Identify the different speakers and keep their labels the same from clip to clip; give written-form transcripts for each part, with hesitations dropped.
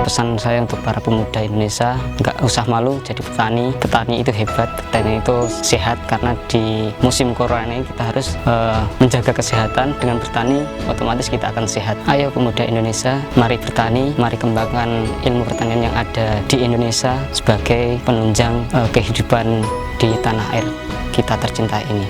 Speaker 1: Pesan saya untuk para pemuda Indonesia, nggak usah malu jadi petani. Petani itu hebat, petani itu sehat, karena di musim corona ini kita harus menjaga kesehatan. Dengan bertani otomatis kita akan sehat. Ayo pemuda Indonesia, mari bertani, mari kembangkan ilmu pertanian yang ada di Indonesia sebagai penunjang kehidupan di tanah air kita tercinta ini.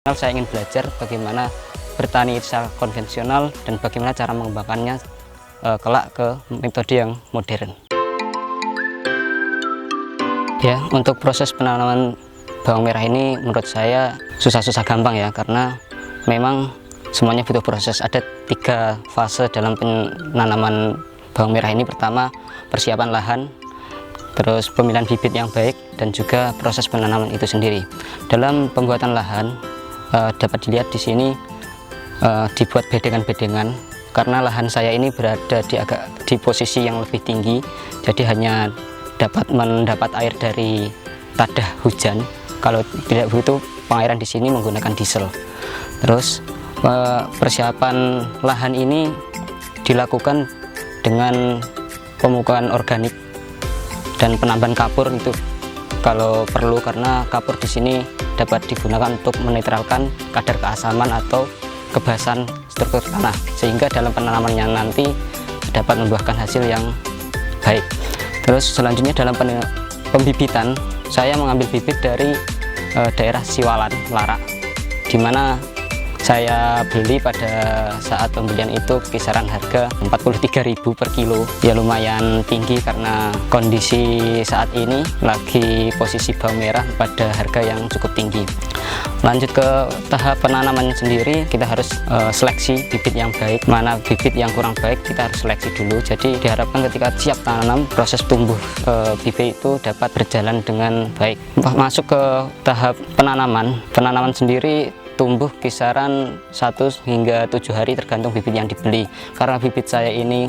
Speaker 1: Saya ingin belajar bagaimana bertani secara konvensional dan bagaimana cara mengembangkannya kelak ke metode yang modern. Ya, untuk proses penanaman bawang merah ini menurut saya susah-susah gampang ya, karena memang semuanya butuh proses. Ada 3 fase dalam penanaman bawang merah ini. Pertama, persiapan lahan, terus pemilihan bibit yang baik, dan juga proses penanaman itu sendiri. Dalam pembuatan lahan dapat dilihat di sini dibuat bedengan-bedengan, karena lahan saya ini berada di posisi yang lebih tinggi, jadi hanya dapat mendapat air dari tadah hujan. Kalau tidak begitu, pengairan di sini menggunakan diesel. Terus persiapan lahan ini dilakukan dengan pemupukan organik dan penambahan kapur itu kalau perlu, karena kapur di sini dapat digunakan untuk menetralkan kadar keasaman atau kebasahan struktur tanah, sehingga dalam penanamannya nanti dapat membuahkan hasil yang baik. Terus selanjutnya dalam pembibitan, saya mengambil bibit dari daerah Siwalan, Larak, di mana saya beli pada saat pembelian itu kisaran harga 43.000 per kilo. Ya lumayan tinggi karena kondisi saat ini lagi posisi bawang merah pada harga yang cukup tinggi. Lanjut ke tahap penanamannya sendiri, kita harus seleksi bibit yang baik. Mana bibit yang kurang baik kita harus seleksi dulu. Jadi diharapkan ketika siap tanam, proses tumbuh bibit itu dapat berjalan dengan baik. Masuk ke tahap penanaman sendiri tumbuh kisaran 1 hingga 7 hari tergantung bibit yang dibeli. Karena bibit saya ini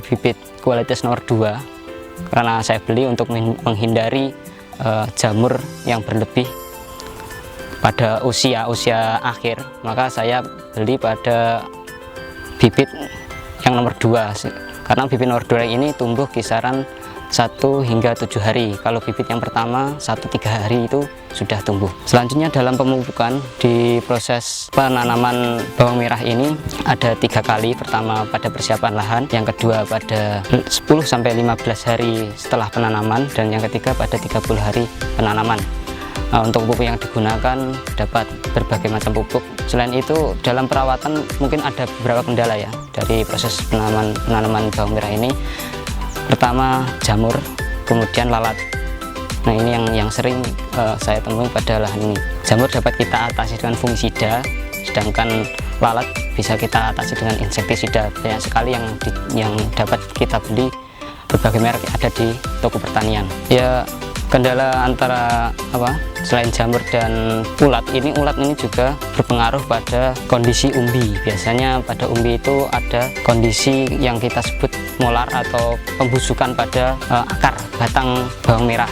Speaker 1: bibit kualitas nomor 2, karena saya beli untuk menghindari jamur yang berlebih pada usia akhir, maka saya beli pada bibit yang nomor 2, karena bibit nomor 2 ini tumbuh kisaran 1 hingga 7 hari. Kalau bibit yang pertama 1-3 hari itu sudah tumbuh. Selanjutnya dalam pemupukan di proses penanaman bawang merah ini ada 3 kali. Pertama pada persiapan lahan, yang kedua pada 10-15 hari setelah penanaman, dan yang ketiga pada 30 hari penanaman. Untuk pupuk yang digunakan dapat berbagai macam pupuk. Selain itu dalam perawatan mungkin ada beberapa kendala ya dari proses penanaman bawang merah ini. Pertama jamur, kemudian lalat. Nah ini yang sering saya temui pada lahan ini. Jamur dapat kita atasi dengan fungisida, sedangkan lalat bisa kita atasi dengan insektisida. Banyak sekali yang dapat kita beli berbagai merek ada di toko pertanian. Ya, kendala antara selain jamur dan ulat ini juga berpengaruh pada kondisi umbi. Biasanya pada umbi itu ada kondisi yang kita sebut molar atau pembusukan pada akar batang bawang merah.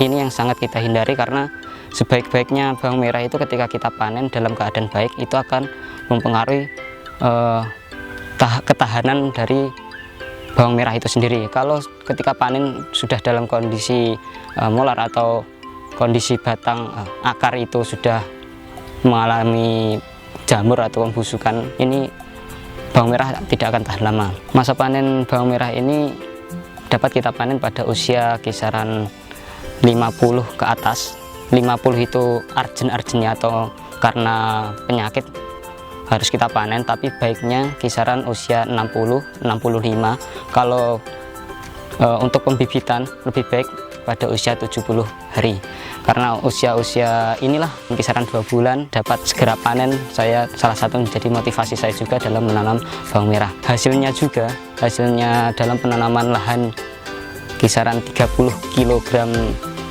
Speaker 1: Ini yang sangat kita hindari, karena sebaik-baiknya bawang merah itu ketika kita panen dalam keadaan baik itu akan mempengaruhi ketahanan dari bawang merah itu sendiri. Kalau ketika panen sudah dalam kondisi molar atau kondisi batang akar itu sudah mengalami jamur atau pembusukan, ini bawang merah tidak akan tahan lama. Masa panen bawang merah ini dapat kita panen pada usia kisaran 50 ke atas. 50 itu arjen-arjennya atau karena penyakit harus kita panen, tapi baiknya kisaran usia 60-65. Kalau untuk pembibitan lebih baik pada usia 70 hari, karena usia inilah kisaran 2 bulan dapat segera panen. Salah satu menjadi motivasi saya juga dalam menanam bawang merah. Hasilnya dalam penanaman lahan kisaran 30 kg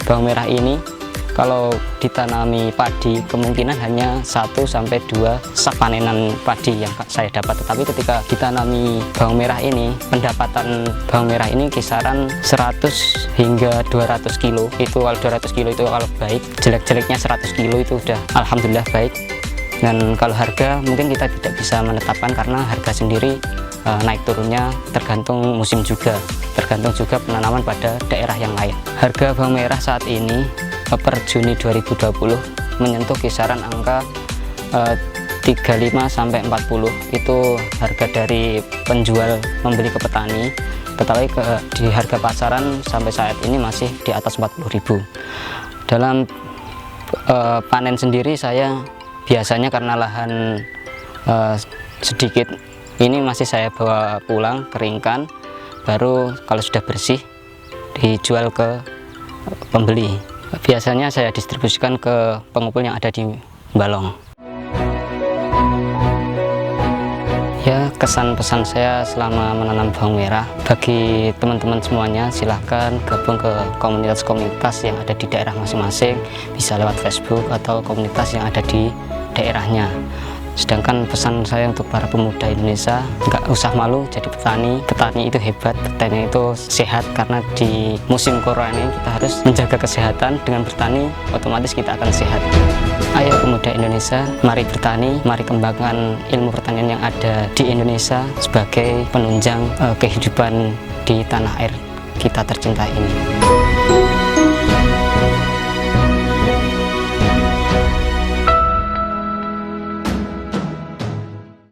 Speaker 1: bawang merah ini, kalau ditanami padi kemungkinan hanya 1-2 sak panenan padi yang saya dapat. Tetapi ketika ditanami bawang merah ini, pendapatan bawang merah ini kisaran 100 hingga 200 kilo. Itu kalau 200 kilo itu kalau baik, jelek-jeleknya 100 kilo itu udah alhamdulillah baik. Dan kalau harga mungkin kita tidak bisa menetapkan, karena harga sendiri naik turunnya tergantung musim juga, tergantung juga penanaman pada daerah yang lain. Harga bawang merah saat ini per Juni 2020 menyentuh kisaran angka 35 sampai 40. Itu harga dari penjual membeli ke petani. Tetapi di harga pasaran sampai saat ini masih di atas 40.000. Dalam panen sendiri saya biasanya karena lahan sedikit, ini masih saya bawa pulang, keringkan, baru kalau sudah bersih dijual ke pembeli. Biasanya saya distribusikan ke pengepul yang ada di Balong. Ya, kesan pesan saya selama menanam bawang merah bagi teman-teman semuanya, silahkan gabung ke komunitas-komunitas yang ada di daerah masing-masing, bisa lewat Facebook atau komunitas yang ada di daerahnya. Sedangkan pesan saya untuk para pemuda Indonesia, nggak usah malu jadi petani. Petani itu hebat, petani itu sehat, karena di musim corona ini kita harus menjaga kesehatan. Dengan bertani otomatis kita akan sehat. Ayo pemuda Indonesia, mari bertani, mari kembangkan ilmu pertanian yang ada di Indonesia sebagai penunjang kehidupan di tanah air kita tercinta ini.